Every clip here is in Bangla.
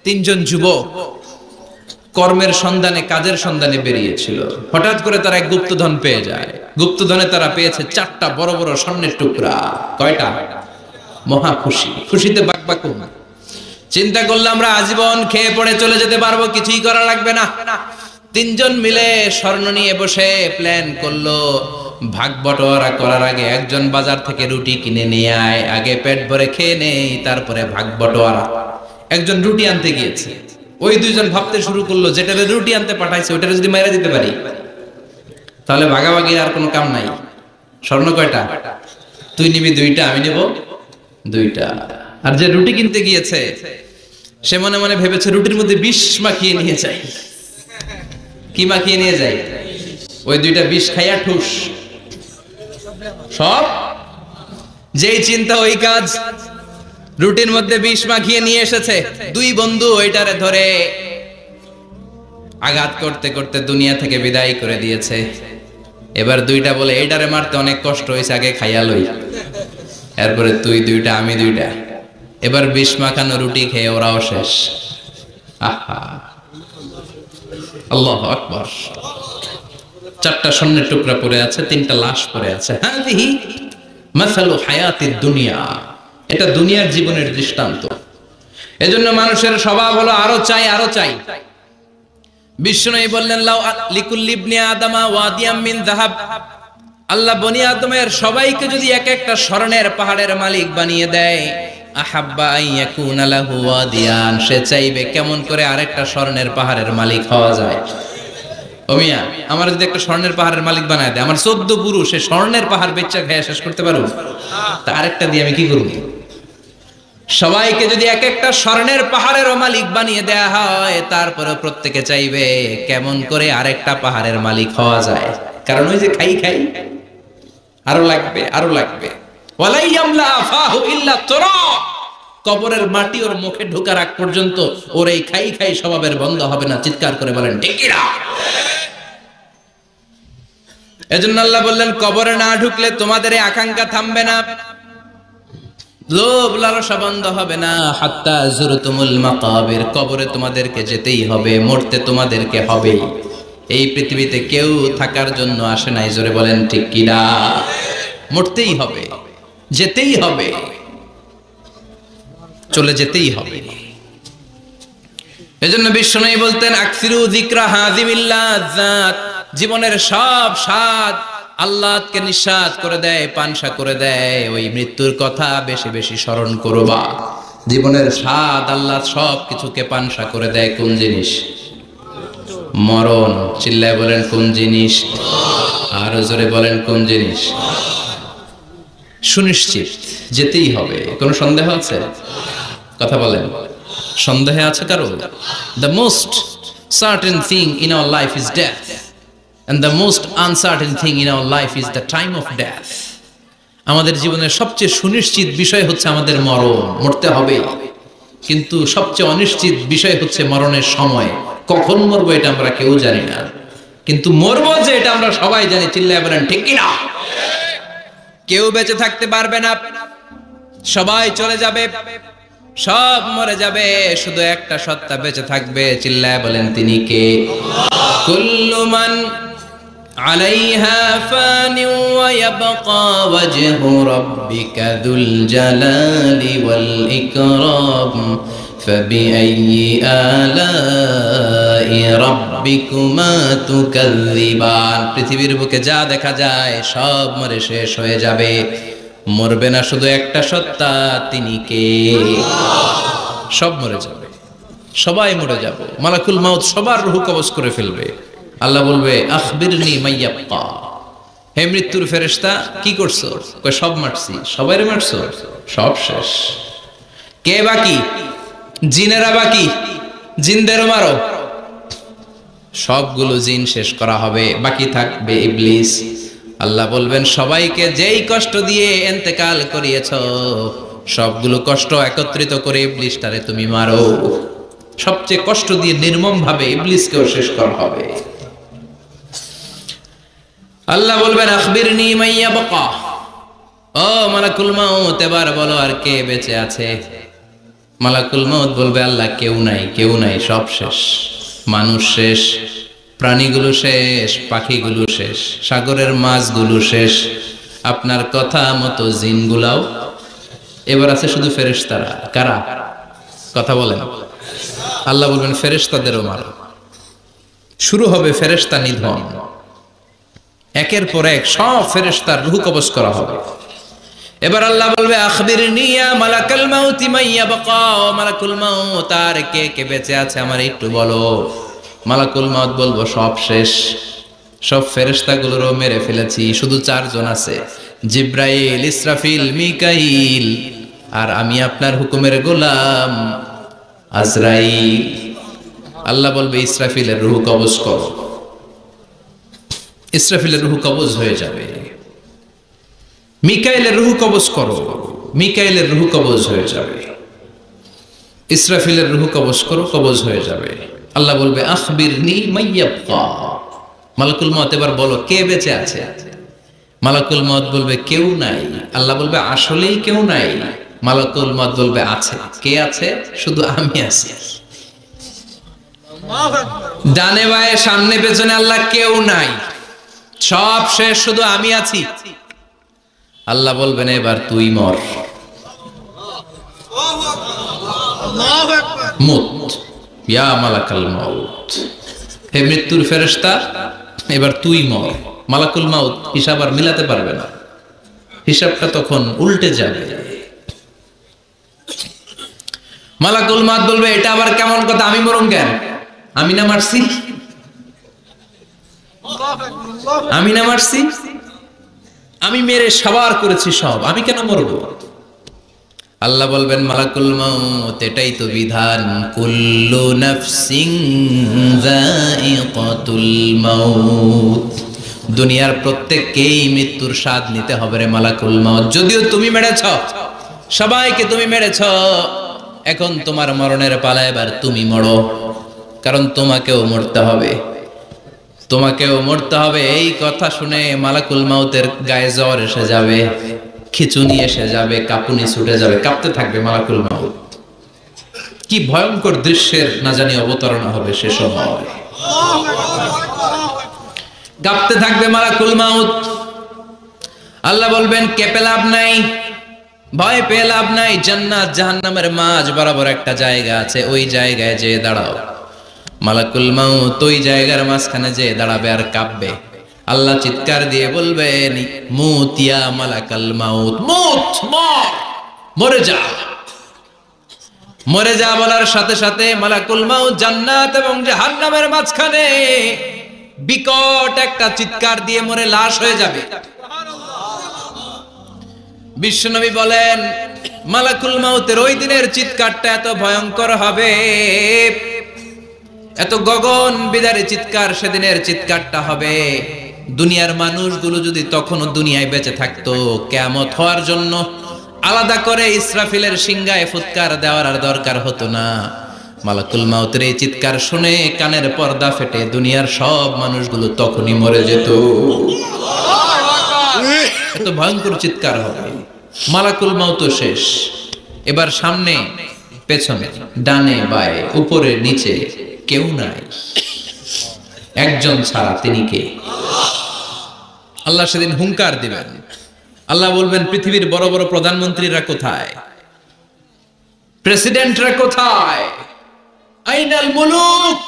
তিনজন যুবক কর্মের সন্ধানে কাজের সন্ধানে বেরিয়েছিল। হঠাৎ করে তারা এক গুপ্তধন পেয়ে যায়। গুপ্তধনে তারা পেয়েছে 4টা বড় বড় স্বর্ণের টুকরা। কয়টা? মহা খুশি, খুশিতে বাকবাকুম। চিন্তা করলে আমরা আজীবন খেয়ে পড়ে চলে যেতে পারবো, কিছুই করা লাগবে না। তিনজন মিলে স্বর্ণ নিয়ে বসে প্ল্যান করলো ভাগ বটোয়ারা করার আগে একজন বাজার থেকে রুটি কিনে নিয়ে আয়, আগে পেট ভরে খেয়ে নেই, তারপরে ভাগ বটোয়ারা। একজন রুটি আনতে গিয়েছে, ওই দুইজন ভাবতে শুরু করলো যেটারে রুটি আনতে পাঠাইছে ওটারে যদি মাইরা দিতে পারি তাহলে ভাগাভাগির আর কোনো কাম নাই। স্বর্ণ কয়টা? তুই নিবি 2টা, আমি নেব 2টা। আর যে রুটি কিনতে গিয়েছে সে মনে মনে ভেবেছে রুটির মধ্যে বিষ মাখিয়ে নিয়ে যাই। কি মাখিয়ে নিয়ে যাই? ওই 2টা বিষ খাইয়া ঠুস। সব যেই চিন্তা ওই কাজ। রুটির মধ্যে বিষ মাখিয়ে নিয়ে এসেছে। দুই বন্ধু ওইটারে ধরে আঘাত করতে করতে দুনিয়া থেকে বিদায় করে দিয়েছে। এবার 2টা বলে এইটারে মারতে অনেক কষ্ট হয়েছে, আগে খাইয়া লই, এরপরে তুই 2টা আমি 2টা। এবার বিষ মাখানো রুটি খেয়ে ওরাও শেষ। আহা, আল্লাহু আকবার। 4টা স্বর্ণের টুকরা পড়ে আছে, 3টা লাশ পড়ে আছে। হাযিহি মাসালু হায়াতিদ দুনিয়া, এটা দুনিয়ার জীবনের দৃষ্টান্ত। এজন্য মানুষের স্বভাব হলো আরো চাই, আরো চাই। বিষ্ণু বললেন লাউ লিকুল্লি ইবনি আদামা ওয়াদিয়াম মিন যাহাব, আল্লাহ বনি আদমের সবাইকে যদি এক একটা স্বর্ণের পাহাড়ের মালিক বানিয়ে দেয়, আহাব্বা আন ইয়াকুনা লাহু ওয়াদিয়ান, সে চাইবে কেমন করে আরেকটা স্বর্ণের পাহাড়ের মালিক হওয়া যায়। ও মিয়া, আমার যদি একটা স্বর্ণের পাহাড়ের মালিক বানায় দেয়, আমার 14 পুরুষ সে স্বর্ণের পাহাড় বেচা খেয়ে শেষ করতে পারবো? তা আরেকটা দিয়ে আমি কি করব? সবাইকে যদি এক একটা স্বর্ণের পাহাড়ের মালিক বানিয়ে দেয়া হয়, তারপরে প্রত্যেকে চাইবে কেমন করে আরেকটা পাহাড়ের মালিক হওয়া যায়। কারণ ওই যে খাই খাই, আরো লাগবে, আরো লাগবে। ওয়ালাই ইয়ামলা আফাহু ইল্লা তুরাব, কবরের মাটি ওর মুখে ঢোকার আগ পর্যন্ত ওর এই খাই খাই স্বভাবের বন্ধ হবে না। চিৎকার করে বলেন ঠিক কি না? এজন্য আল্লাহ বললেন কবরে না ঢুকলে তোমাদের এই আকাঙ্ক্ষা থামবে না, লোভ লালসা বন্ধ হবে না। হাত্তা যুরতুমুল মাকাবির, কবরে তোমাদেরকে যেতেই হবে, মরতে তোমাদেরকে হবে। এই পৃথিবীতে কেউ থাকার জন্য আসে নাই, জোরে বলেন ঠিক কি না? মরতেই হবে, যেতেই হবে, চলে যেতেই হবে। এজন্য বিষ্ণু বলতেন আকসিরু যিকরা হাযিমিল লাযাত, জীবনের সব স্বাদ আল্লাহকে নিঃস্বাদ করে দেয়, পানসা করে দেয়। ওই মৃত্যুর কথা বেশি বেশি স্মরণ করবা। জীবনের স্বাদ আল্লাহ সব কিছুকে পানসা করে দেয়। কোন জিনিস? মরণ। চিল্লায় বলেন কোন জিনিস? আরো জোরে বলেন কোন জিনিস? সুনিশ্চিত যেতেই হবে। কোন সন্দেহ আছে? কথা বলেন, সন্দেহ আছে কারো? The most certain thing in our life is death. And the most uncertain thing in our life is the time of death. আমাদের জীবনের সবচেয়ে সুনিশ্চিত বিষয় হচ্ছে আমাদের মরণ, মরতে হবে। কিন্তু সবচেয়ে অনিশ্চিত বিষয় হচ্ছে মরণের সময়। কখন মরবো এটা আমরা কেউ জানি না, কিন্তু মরবো যে এটা আমরা সবাই জানি। চিল্লায় বলেন ঠিক কি না? কেউ বেঁচে থাকতে পারবে না, সবাই চলে যাবে, সব মরে যাবে, শুধু একটা সত্তা বেঁচে থাকবে। চিল্লায় বলেন তিনি কে? কুল্লু মান আলাইহা ফানি ওয়া ইয়াবকা ওয়াজহু রাব্বিকা যুল জালালি ওয়াল ইকরাম ফাবিআইয়ি আলাই রাব্বিকুমা তুকাযযিবান। পৃথিবীর বুকে যা দেখা যায় সব মরে শেষ হয়ে যাবে, মরবে না শুধু একটা সত্তা, তিনি কে? সব মরে যাবে, সবাই মরে যাব। মালাকুল মাউত সবার রূহ কবজ করে ফেলবে। আল্লাহ বলবে আখবিরনি মাইয়াবকা, হে মৃত্যুর ফেরেশতা কি করছো? কয় সব মারছি। সবাইরে মারছো? সব শেষ। কে বাকি? জিনেরা বাকি, জিনদেরও মারো। সবগুলো জিন শেষ করা হবে, বাকি থাকবে ইবলিস। আল্লাহ বলবেন সবাইকে যেই কষ্ট দিয়ে ইন্তেকাল করিয়েছো সবগুলো কষ্ট একত্রিত করে ইবলিসটারে তুমি মারো। সবচেয়ে কষ্ট দিয়ে নির্মম ভাবে ইবলিসকেও শেষ করা হবে। আল্লাহ বলবেন আখবিরনি মাইয়াবকা, ও মালাকুল মাউত এবার বলো আর কে বেঁচে আছে? মালাকুল মউত বলবে আল্লাহ কেউ নাই, কেউ নাই, সব শেষ। মানুষ শেষ, প্রাণীগুলো শেষ, পাখিগুলো শেষ, সাগরের মাছগুলো শেষ, আপনার কথা মতো জিনগুলাও। এবার আছে শুধু ফেরেশতারা। কারা? কথা বলেন। আল্লাহ বলবেন ফেরেশতাদেরও মারো। শুরু হবে ফেরেশতা নিধন। একের পর এক সব ফেরেশতার রূহ কবজ করা হবে। এবার আল্লাহ বলবে আখবিরনি ইয়া মালাকাল মাউত মান ইয়াবকা, মালাকুল মাউত আর কে কে বেঁচে আছে আমার একটু বলো। মালাকুল মাউত বলবো সব শেষ, সব ফেরেশতাগুলোরও মেরে ফেলেছি, শুধু 4 জন আছে, জিব্রাইল, ইসরাফিল, মিকাইল, আর আমি আপনার হুকুমের গোলাম আজরাইল। আল্লাহ বলবে ইসরাফিলের রূহ কবজ করো। ইসরাফিলের রূহ কবজ হয়ে যাবে। মিকাইলের রূহ কবজ করো, মিকাইলের রূহ কবজ হয়ে যাবে। ইসরাফিলের রূহ কবজ করো, কবজ হয়ে যাবে। আল্লাহ বলবে আখবিরনি মাইয়াবকা, মালাকুল মউত এবার বলো কে বেঁচে আছে। মালাকুল মউত বলবে কেউ নাই। আল্লাহ বলবে আসলেই কেউ নাই। মালাকুল মউত বলবে আছে। কে আছে? শুধু আমি আছি। ডানে বায়ে সামনে পেছনে আল্লাহ কেউ নাই, সব শেষ, শুধু আমি আছি। আল্লাহ বলবেন এবার তুই মর। মুত ইয়া মালাকাল মাউত, হে মৃত্যুর ফেরেশতা এবার তুই মর। মালাকুল মাউত হিসাব আর মিলাতে পারবে না, হিসাবটা তখন উল্টে যাবে। মালাকুল মাউত বলবে এটা আবার কেমন কথা, আমি মরুম কেন? আমি না মারছি, আমি না মারছি, আমি মেরে সাবার করেছি সব, আমি কেন মরব? আল্লাহ বলবেন মালাকুল মাউত এটাই তো বিধান, কুল্লু নাফসিন যায়িকাতুল মাউত, দুনিয়ার প্রত্যেককেই মৃত্যুর স্বাদ নিতে হবে রে মালাকুল মাউত। যদিও তুমি মেরেছ, সবাইকে তুমি মেরেছ, এখন তোমার মরণের পালা, এবার তুমি মরো, কারণ তোমাকেও মরতে হবে, তোমাকেও মরতে হবে। এই কথা শুনে মালাকুল মাউতের গায়ে জ্বর এসে যাবে, খিচুনি এসে যাবে, কাঁপুনি ছুটে যাবে, কাঁপতে থাকবে মালাকুল মাউত। কি ভয়ঙ্কর দৃশ্যের না জানি অবতারণা হবে সে সময়। কাঁপতে থাকবে মালাকুল মাউত। আল্লাহ বলবেন কেঁপে লাভ নাই, ভয় পেয়ে লাভ নাই, জান্নাত জাহান্নামের মাঝ বরাবর একটা জায়গা আছে, ওই জায়গায় যেয়ে দাঁড়াও। মালাকুল মাউত ওই জায়গার মাঝখানে যে দাঁড়াবে আর কাঁপবে। আল্লাহ চিৎকার দিয়ে বলবেন মুত ইয়া মালাকাল মাউত, মুত, মর, মরে যা, মরে যা। বলার সাথে সাথে মালাকুল মাউত জান্নাত এবং জাহান্নামের মাঝখানে বিকট একটা চিৎকার দিয়ে মরে লাশ হয়ে যাবে। বিশ্বনবী বলেন মালাকুল মাউতের ওই দিনের চিৎকারটা এত ভয়ঙ্কর হবে, এত গগন বিদারে চিৎকার সেদিনের চিৎকারটা হবে। দুনিয়ার মানুষগুলো যদি তখনও দুনিয়ায় বেঁচে থাকতো, কিয়ামত হওয়ার জন্য আলাদা করে ইসরাফিলের সিংহায় ফুৎকার দেওয়ার আর দরকার হতো না। মালাকুল মাউতের এই চিৎকার শুনে কানের পর্দা ফেটে দুনিয়ার সব মানুষগুলো তখনই মরে যেত। এত ভয়ঙ্কর চিৎকার হবে। মালাকুল মাউত শেষ, এবার সামনে পেছনে ডানে বায়ে উপরে নিচে কেউ নাই, একজন ছাড়া, তিনি কে? আল্লাহ সেদিন হুঙ্কার দিবেন। আল্লাহ বলবেন পৃথিবীর বড় বড় প্রধানমন্ত্রীরা কোথায়, প্রেসিডেন্টরা কোথায়, আইনাল মুলুক,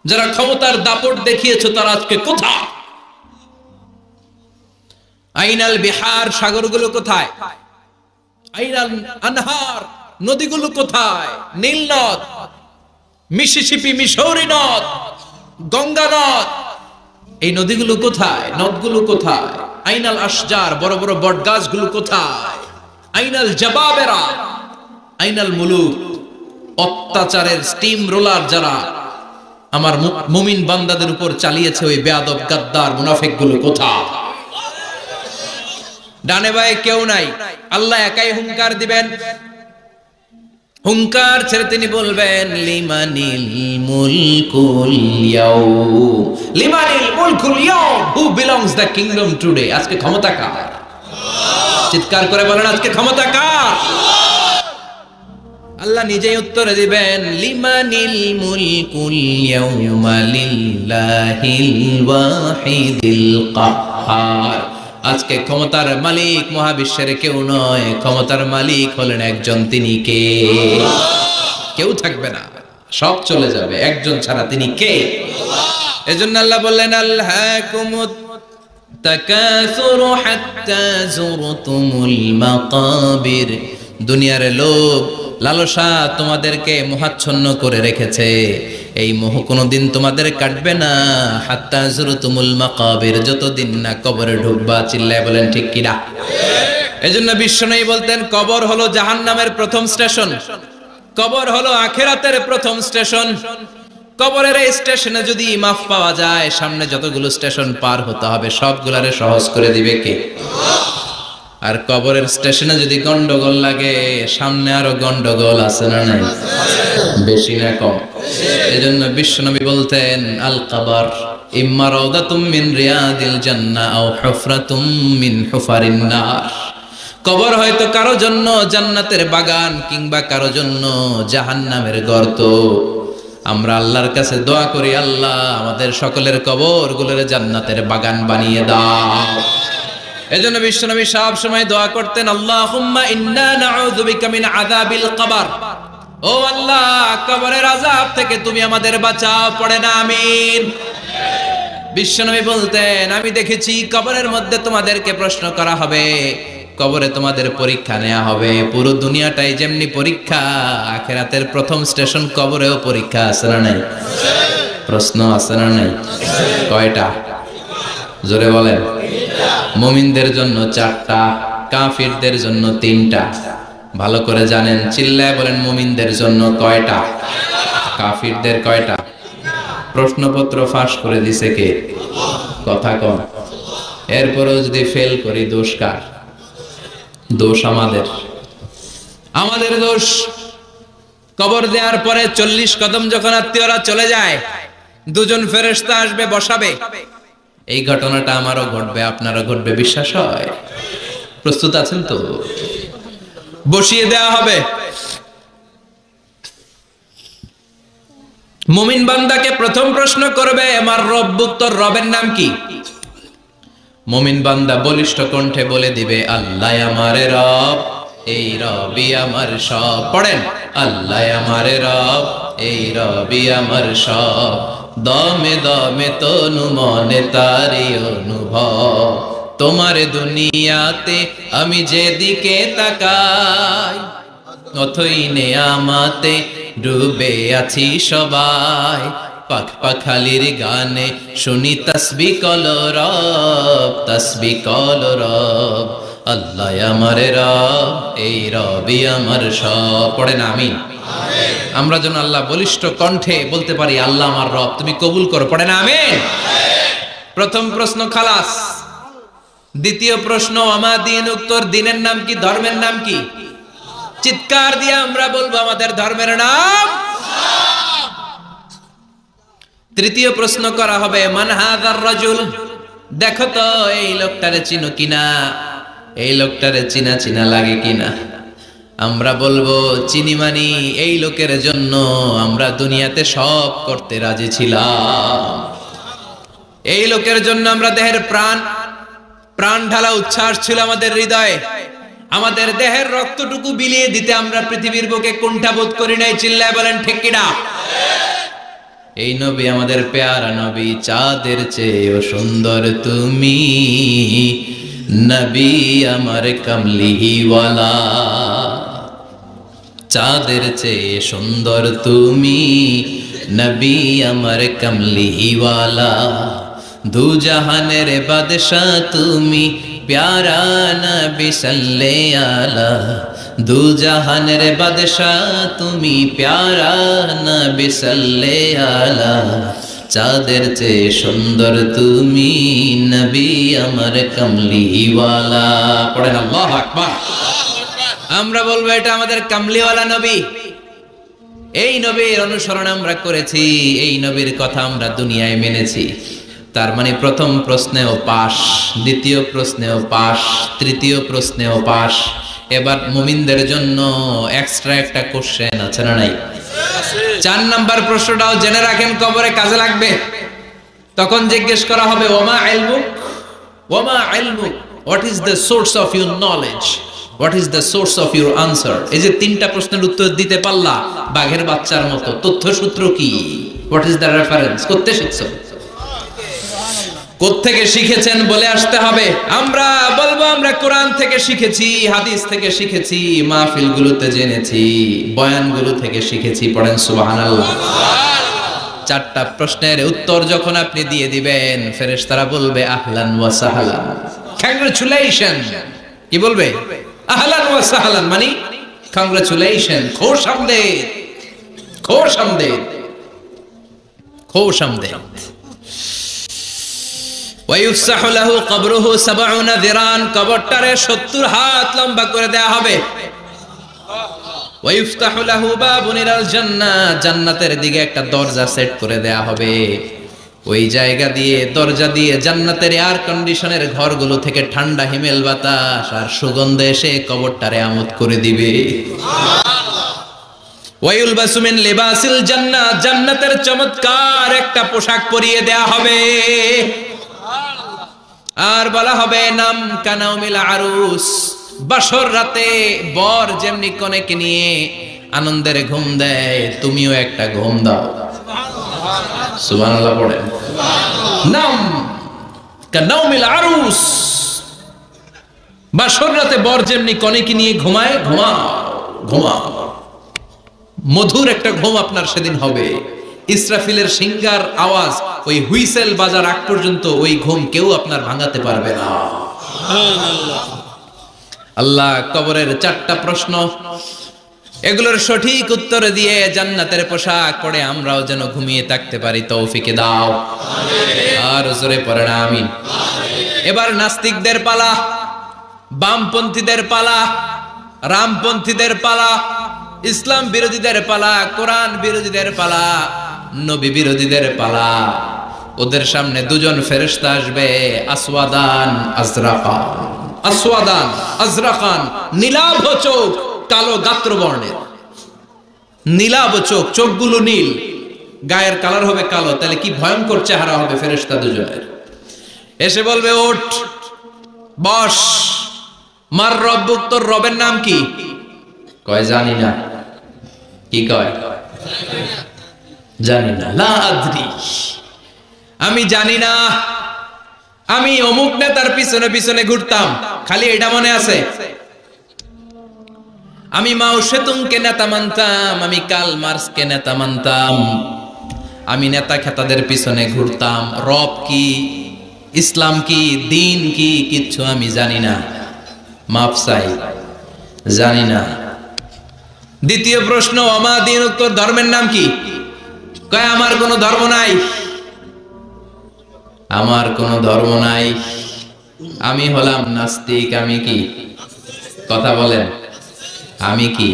যারা ক্ষমতার দাপট দেখিয়েছে তারা আজকে কোথায়? আইনাল বিহার, সাগরগুলো কোথায়? আইনাল আনহার, নদীগুলো কোথায়? নীল নদ, মিসিসিপি, মিসৌরি নদ, গঙ্গা নদ, এই নদীগুলো কোথায়? নদগুলো কোথায়? আইনাল আশজার, বড় বড় বট গাছগুলো কোথায়? আইনাল জাবাবেরা, আইনাল মুলুক, অত্যাচারের স্টিম রোলার যারা আমার মুমিন বান্দাদের উপর চালিয়েছে, ওই বেয়াদব গাদ্দার মুনাফিক গুলো কোথায়? ডানে বায়ে কেউ নাই, আল্লাহ একাই হুঙ্কার দিবেন। হুঙ্কার ছেড়ে তিনি বলবেন লিমানিল মুলকুল ইয়াউম, লিমানিল মুলকুল ইয়াউম, who belongs the kingdom today, আজকে ক্ষমতা কার? চিৎকার করে বলেন আজকে ক্ষমতা কার? আল্লাহ নিজেই উত্তর দিবেন, লিমানিল মুলকুল ইয়াউমা লিল্লাহিল ওয়াহিদিল কাহ্হার। আজকে ক্ষমতার মালিক মহাবিশ্বের কেউ নয়, ক্ষমতার মালিক হলেন একজন, তিনি কে? কেউ থাকবে না, সব চলে যাবে, একজন ছাড়া, তিনি কে? এজন্য আল্লাহ বললেন, আল্লাহকুমুত তাকাসুরু হাত্তা যুরতুমুল মাকাবির। দুনিয়ার লোভ লালসা তোমাদেরকে মোহাচ্ছন্ন করে রেখেছে, এই মোহ কোনোদিন তোমাদের কাটবে না। হাত্তা যুরতুমুল মাকাবির, যতদিন না কবরে ঢুকবা। চিল্লায় বলেন ঠিক কিনা? এজন্য বিশ্বনবী বলতেন, কবর হলো জাহান্নামের প্রথম স্টেশন, কবর হলো আখিরাতের প্রথম স্টেশন। কবরের এই স্টেশনে যদি মাফ পাওয়া যায়, সামনে যতগুলো স্টেশন পার হতে হবে সবগুলারে সহজ করে দিবে কে? আর কবরের স্টেশনে যদি গন্ডগোল লাগে, সামনে আরো গন্ডগোল আছে না নাই? বেশি না কম? এজন্য বিশ্বনবী বলতেন, আল কবর ইম্মা রাউদাতুম মিন রিয়াদিল জান্নাহ আও হুফরাতুম মিন হুফারিন নার। কবর হয়তো কারো জন্য জান্নাতের বাগান, কিংবা কারো জন্য জাহান্নামের গর্ত। আমরা আল্লাহর কাছে দোয়া করি, আল্লাহ আমাদের সকলের কবরগুলোর জান্নাতের বাগান বানিয়ে দাও। এজন্য বিশ্বনবী সব সময় দোয়া করতেন, আল্লাহুম্মা ইন্না নাউযু বিকা মিন আযাবিল কবর। ও আল্লাহ, কবরের আযাব থেকে তুমি আমাদের বাঁচাও। পড়ে না আমিন? বিশ্বনবী বলতেন, আমি দেখেছি কবরের মধ্যে তোমাদেরকে প্রশ্ন করা হবে, কবরে তোমাদের পরীক্ষা নেওয়া হবে। পুরো দুনিয়াটাই যেমনি পরীক্ষা, আখিরাতের প্রথম স্টেশন কবরেও পরীক্ষা আছে না নাই? প্রশ্ন আছে না নাই? কয়টা? জোরে বলেন। মুমিনদের জন্য 4টা, কাফিরদের জন্য 3টা। ভালো করে জানেন, চিল্লায় বলেন, মুমিনদের জন্য কয়টা? কাফিরদের কয়টা? প্রশ্নপত্র ফাঁস করে দিছে কে? কথা কম। এরপরও যদি ফেল করি, দোষ কার? দোষ আমাদের, আমাদের দোষ। কবর দেওয়ার পরে 40 কদম যখন আত্মীয়রা চলে যায়, দুজন ফেরেশতা আসবে, বসাবে। এই ঘটনাটা আমারও ঘটবে, আপনারও ঘটবে, বিশ্বাস হয়? প্রস্তুত আছেন তো? বসিয়ে দেওয়া হবে। মুমিন বান্দাকে প্রথম প্রশ্ন করবে, আমার রব্বুক, তোর রবের নাম কি? মুমিন বান্দা বলিষ্ঠ কণ্ঠে বলে দিবে, আল্লাহ আমার রব, এই রবি আমার সব। পড়েন, আল্লাহ আমার রব, এই রবি আমার সব। দমে দমে তনু মনে তারি অনুভব, তোমার দুনিয়াতে আমি যেদিকে তাকাই, অথই নেয়ামাতে ডুবে আছি সবাই। পাখ পাখালির গানে শুনি তসবিহ কলরব, তসবিহ কলরব। আল্লাহ আমার রব, এই রবি আমার সব। পড়েন আমিন। আমরা যেন আল্লাহ বলিষ্ঠ কণ্ঠে বলতে পারি, আল্লাহ আমার রব, তুমি কবুল করো। পড়েন আমিন। প্রথম প্রশ্ন খালাস। দ্বিতীয় প্রশ্ন, আমা দিন, উত্তর দিনের নাম কি, ধর্মের নাম কি? চিৎকার দিয়ে আমরা বলবো, আমাদের ধর্মের নাম। তৃতীয় প্রশ্ন করা হবে, মান হাযার রাজুল, দেখো তো এই লোকটারে চিনো কিনা, এই লোকটারে চিনা চিনা লাগে কিনা। আমরা বলবো, চিনি মানি, এই লোকের জন্য আমরা দুনিয়াতে সব করতে রাজি ছিলাম। এই লোকের জন্য আমরা দেহের প্রাণ ঢালা উচ্ছ্বাস ছিল আমাদের হৃদয়ে। আমাদের দেহের রক্তটুকু বিলিয়ে দিতে আমরা পৃথিবীর বুকে কুণ্ঠাবোধ করি নাই। চিল্লায় বলেন ঠিক কিনা? এই নবী আমাদের পেয়ারা নবী, চাঁদের চেয়েও সুন্দর তুমি, নবী আমার কামলিওয়ালা। চাঁদের চেয়ে সুন্দর তুমি, নবী আমার কামলিওয়ালা। দু জাহানের বাদশাহ তুমি, প্যারা নবী সাল্লে আলা। দু জাহানের বাদশাহ তুমি, প্যারা নবী সাল্লে আলা। চাঁদের চেয়ে সুন্দর তুমি, নবী আমার কামলিওয়ালা। পড়েন আল্লাহু আকবার। আমরা বলবো, এটা আমাদের কামলিওয়ালা নবী। এই নবীর অনুসরণ আমরা করেছি, এই নবীর কথা আমরা দুনিয়ায় মেনেছি। তার মানে প্রথম প্রশ্নেও পাস, দ্বিতীয় প্রশ্নেও পাস, তৃতীয় প্রশ্নেও পাস। এবার মুমিনদের জন্য এক্সট্রা একটা কোশ্চেন আছে না নাই? 4 নাম্বার প্রশ্নটাও জেনে রাখেন, কবরে কাজে লাগবে। তখন জিজ্ঞেস করা হবে ওমা ইলমুক, ওমা ইলমুক, what is the source of your knowledge, what is the source of your answer. এই যে 3টা প্রশ্নের উত্তর দিতে পারলা বাঘের বাচ্চার মতো, তথ্যসূত্র কি, হোয়াট ইজ দ্য রেফারেন্স, করতে শিখছো, কোত্থেকে শিখেছেন বলে আসতে হবে। আমরা বলবো আমরা কোরআন থেকে শিখেছি, হাদিস থেকে শিখেছি, মাহফিলগুলোতে জেনেছি, বয়ানগুলো থেকে শিখেছি। পড়েন সুবহানাল্লাহ। 4টা প্রশ্নের উত্তর যখন আপনি দিয়ে দিবেন, ফেরেশতারা বলবে আহলান ওয়া সাহলান, কংগ্রাচুলেশন। কি বলবে? আহলান ওয়া সাহলান মানে কংগ্রাচুলেশন, খোশ আমদেদ, খোশ আমদেদ, খোশ আমদেদ। ওয়ায়ুফসাহু লাহু কবরুহু 70 যিরান, কবরটারে 70 হাত লম্বা করে দেয়া হবে। ওয়ায়ুফতাহু লাহু বাবুন ইলাল জান্নাহ, জান্নাতের দিকে একটা দরজা সেট করে দেয়া হবে। ওই জায়গা দিয়ে, দরজা দিয়ে জান্নাতের এয়ার কন্ডিশনের ঘরগুলো থেকে ঠান্ডা হিমেল বাতাস আর সুগন্ধে এসে কবরটারে আমোদ করে দিবে। ওয়ায়ুলবাসু মিন লিবাসিল জান্নাহ, জান্নাতের চমৎকার একটা পোশাক পরিয়ে দেয়া হবে। আর বলা হবে নাম কানাউমিল আরুস, বাসর রাতে বর যেমনি কনেকে নিয়ে আনন্দের ঘুম দেয়, তুমিও একটা ঘুম দাও। সুবহানাল্লাহ পড়েন। নাম কানাউমিল আরুস, বাসর রাতে বর যেমনি কনেকে নিয়ে ঘুমায়, ঘুমাও ঘুমাও। মধুর একটা ঘুম আপনার সেদিন হবে। ইসরাফিলের সিঙ্গার আওয়াজ ওই হুইসেল বাজার আগ পর্যন্ত ওই ঘুম কেউ আপনার ভাঙাতে পারবে না। আল্লাহ কবরের 4টা প্রশ্ন, এগুলোর সঠিক উত্তর দিয়ে জান্নাতের পোশাক পরে আমরাও যেন ঘুমিয়ে থাকতে পারি, তৌফিকে দাও। আর জোরে পড়েন আমিন। এবার নাস্তিকদের পালা, বামপন্থীদের পালা, রামপন্থীদের পালা, ইসলাম বিরোধীদের পালা, কোরআন বিরোধীদের পালা, নবী বিরোধীদের পালা। ওদের সামনে 2জন ফেরেশতা আসবে, আসওয়াদান আজরাকান, আসওয়াদান আজরাকান, নীলাভ চোখ, কালো গাত্র বর্ণের, নীলাভ চোখ, চোখগুলো নীল, গায়ের কালার হবে কালো। তাহলে কি ভয়ঙ্কর চেহারা হবে ফেরেশতা 2জনের। এসে বলবে ওঠ, বস, মার রব্বুক, তোর রবের নাম কি? কয় জানি না। কি কয়? জানি না। লা আদরি, আমি জানি না। আমি অমুক নেতার পিছনে পিছনে ঘুরতাম, খালি এটা মনে আছে। আমি মাও সেতুংকে নেতা মানতাম, আমি কার্ল মার্কসকে নেতা মানতাম, আমি নেতা খেতাদের পিছনে ঘুরতাম। রব কি, ইসলাম কি, দিন কি, কিচ্ছু আমি জানি না। মাফ চাই, জানি না। দ্বিতীয় প্রশ্ন, আমা দিন, তোর ধর্মের নাম কি? কয় আমার কোনো ধর্ম নাই, আমার কোনো ধর্ম নাই, আমি হলাম নাস্তিক। আমি কি? কথা বলেন, আমি কি?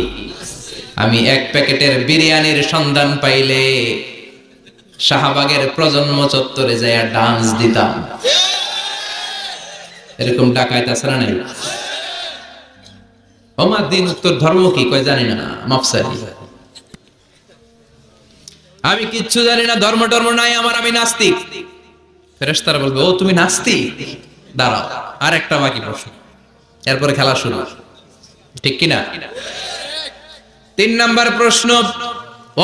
আমি 1 প্যাকেটের বিরিয়ানির সন্ধান পাইলে শাহবাগের প্রজন্ম চত্বরে যায় ডান্স দিতাম। এরকম ডাকাইত আছে না নাই? আমার দিন, উত্তর ধর্ম কি? কয় জানি না, মাফসারি, আমি কিচ্ছু জানি না, ধর্ম টর্ম নাই আমার, আমি নাস্তিক। ফেরেশতারা বলবে ও তুমি নাস্তিক, দাঁড়াও আর একটা বাকি প্রশ্ন, এরপরে খেলা শুরু। ঠিক কিনা? 3 নাম্বার প্রশ্ন,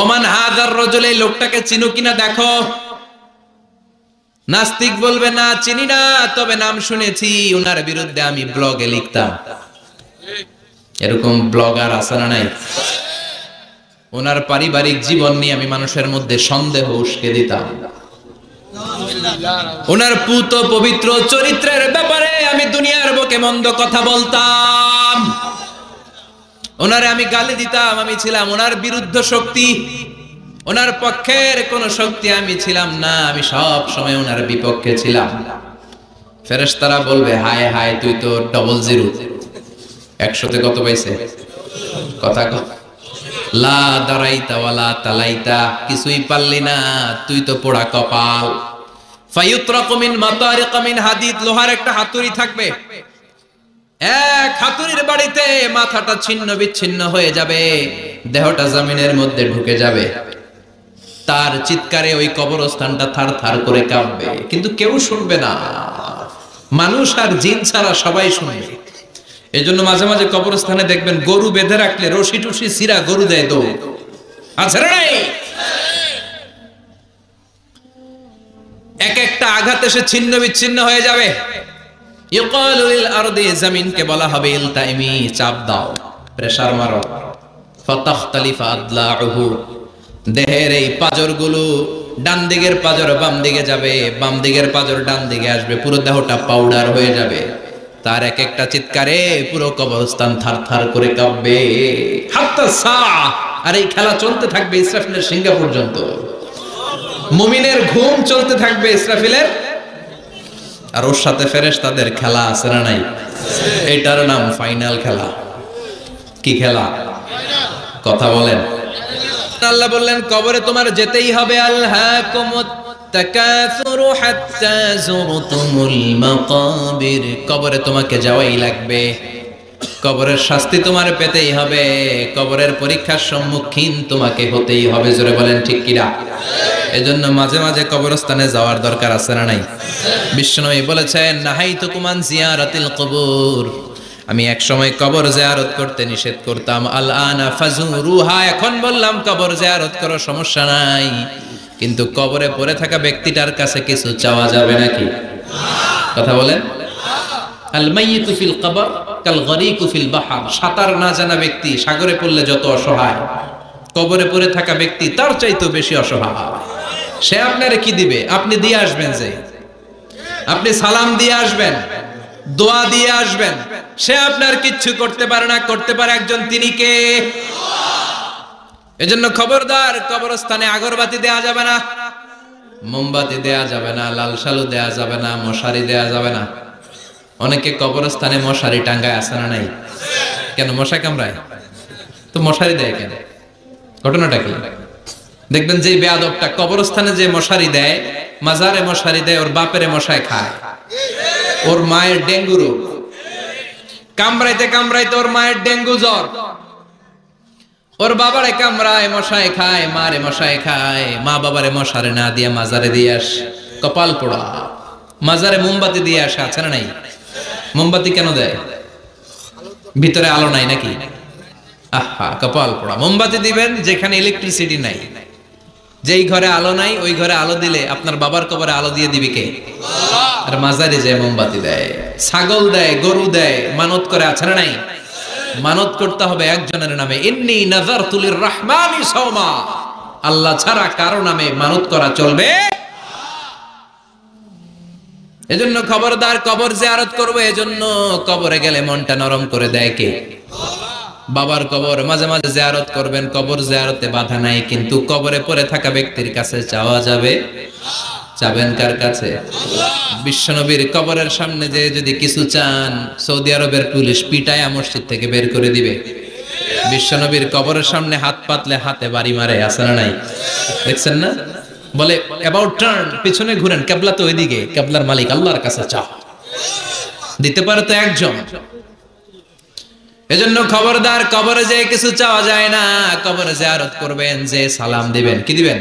ওমান হাদার রাজুল, এই লোকটাকে চিনো কিনা দেখো। নাস্তিক বলবে না চিনি না, তবে নাম শুনেছি, ওনার বিরুদ্ধে আমি ব্লগে লিখতাম। এরকম ব্লগার আছে না নাই? ওনার পারিবারিক জীবন নিয়ে আমি মানুষের মধ্যে সন্দেহ উস্কে দিতাম। ওনার পুত পবিত্র চরিত্রের ব্যাপারে আমি দুনিয়ার বুকে মন্দ কথা বলতাম। ওনারে আমি গালি দিতাম, আমি ছিলাম ওনার বিরুদ্ধ শক্তি, ওনার পক্ষের কোন শক্তি আমি ছিলাম না, আমি সব সময় ওনার বিপক্ষে ছিলাম। ফেরেশতারা বলবে হায় হায়, তুই তো ডবল জিরো, 100তে কত পাইছে? কথা কও। লা দারাইতা ওয়ালা তালাইতা, কিছুই পারলি না, তুই তো পোড়া কপাল। ফায়ুতরাকু মিন মাতারিক মিন হাদিদ, লোহার একটা হাতুড়ি থাকবে, এক হাতুড়ির বাড়িতে মাথাটা ছিন্ন বিচ্ছিন্ন হয়ে যাবে, দেহটা জমিনের মধ্যে ঢুকে যাবে। তার চিৎকারে ওই কবরস্থানটা থার থার করে কাঁপবে, কিন্তু কেউ শুনবে না। মানুষ আর জিন ছাড়া সবাই শুনবে। এই জন্য মাঝে মাঝে কবরস্থানে দেখবেন গরু বেঁধে রাখলে রশি টুসি সিরা গরু দেয় দৌড়। আছে না নাই? এক একটা আঘাতে সে ছিন্ন বিচ্ছিন্ন হয়ে যাবে। ইউকালু লিল আরদি, জমিনকে বলা হবে ইলতাইমি, চাপ দাও, প্রেসার মারো। ফাতাখতালিফা আদলাউহু, দেহের এই পাঁজরগুলো ডান দিকের পাঁজর বাম দিকে যাবে, বাম দিকের পাঁজর ডান দিকে আসবে, পুরো দেহটা পাউডার হয়ে যাবে। তার এক একটা চিৎকারে পুরো কবরস্থান থারথার করে কাঁপবে। হাত্তা সাআ, আর এই খেলা চলতে থাকবে ইসরাফিলের সিংহা পর্যন্ত। মুমিনের ঘুম চলতে থাকবে ইসরাফিলের, আর ওর সাথে ফেরেশতাদের খেলা আছে না নাই? এটার নাম ফাইনাল খেলা। কি খেলা? কথা বলেন। আল্লাহ বললেন কবরে তোমার যেতেই হবে। আলহাকুমুত তাকাসুরু হাত্তা যুরতুমুল মাকাবির, কবরে তোমাকে যাওয়াই লাগবে। কবরের শাস্তি তোমার পেতেই হবে, কবরের পরীক্ষার সম্মুখীন তোমাকে হতেই হবে। জোরে বলেন ঠিক কিনা? এজন্য মাঝে মাঝে কবরস্থানে যাওয়ার দরকার আছে না নাই? বিশ্বনবী বলেছেন নাহাইতুকুম আন জিয়ারাতিল কবুর, আমি এক সময় কবর জিয়ারত করতে নিষেধ করতাম। আল আনা ফাজুরুহা, এখন বললাম কবর জিয়ারত করো, সমস্যা নাই। কিন্তু কবরে পড়ে থাকা ব্যক্তিটার কাছে কিছু চাওয়া যাবে নাকি? কথা বলেন। আল মাইয়িতু ফিল কবর কাল গরিকু ফিল বাহর, সাঁতার না জানা ব্যক্তি সাগরে পড়লে যত অসহায়, কবরে পড়ে থাকা ব্যক্তি তার চাইতেও বেশি অসহায়। সে আপনারে কি দিবে? আপনি দিয়ে আসবেন, যে আপনি সালাম দিয়ে আসবেন, দোয়া দিয়ে আসবেন, সে আপনার কিচ্ছু করতে পারে না। করতে পারে একজন, তিনি কে? এজন্য খবরদার, কবরস্থানে আগরবাতি দেয়া যাবে না, মোমবাতি দেয়া যাবে না, লাল শালু দেয়া যাবে না, মশারি দেয়া যাবে না। অনেকে কবরস্থানে মশারি টাঙ্গায়, আছে না নাই? কেন? মশা কামড়ায় তো মশারি দেয় কেন? ঘটনাটা কি? দেখবেন যে বেয়াদবটা কবরস্থানে যে মশারি দেয়, মাজারে মশারি দেয়, ওর বাপেরে মশায় খায়, ওর মায়ের ডেঙ্গু রোগ, কামড়াইতে কামড়াইতে ওর মায়ের ডেঙ্গু জ্বর, ওর বাবারে কামড়ায়, মশায় খায়, মারে মশায় খায়, মা বাবারে মশারে না দিয়ে মাজারে দিয়ে আস, কপাল পোড়া। মাজারে মোমবাতি দিয়ে আসে, আছে না নাই? মোমবাতি কেন দেয়? ভিতরে আলো নাই নাকি? আহা, কপাল পোড়া। মোমবাতি দিবেন যেখানে ইলেকট্রিসিটি নাই, যেই ঘরে আলো নাই ওই ঘরে আলো দিলে আপনার বাবার কবরে আলো দিয়ে দিবে কে? আর মাজারে যায় মোমবাতি দেয়, ছাগল দেয়, গরু দেয়, মানত করে, আছে না নাই? মানত করতে হবে একজনের নামে। ইন্নী নাযারতু লিররহমানি সাওমা, আল্লাহ ছাড়া কারো নামে মানত করা চলবে। এজন্য খবরদার, কবর জিয়ারত করবে। এজন্য কবরে গেলে মনটা নরম করে দেয় কে? বাবার কবর মাঝে মাঝে জিয়ারত করবেন, কবর জিয়ারতে বাধা নাই, কিন্তু কবরে পড়ে থাকা ব্যক্তির কাছে চাওয়া যাবে। চাবেন কার কাছে? বিশ্বনবীর কবরের সামনে যে যদি কিছু চান, সৌদি আরবের পুলিশ পিটায়া মসজিদ থেকে বের করে দিবে। বিশ্বনবীর কবরের সামনে হাত পাতলে হাতে বাড়ি মারে, আছে না নাই? দেখছেন না? বলে অ্যাবাউট টার্ন, পিছনে ঘুরেন, কিবলা তো ওইদিকে, কিবলার মালিক আল্লাহর কাছে চাও। দিতে পারে তো একজন। এজন্য খবরদার, কবরে যে কিছু চাওয়া যায় না। কবরে জিয়ারত করবেন, যে সালাম দিবেন, কি দিবেন?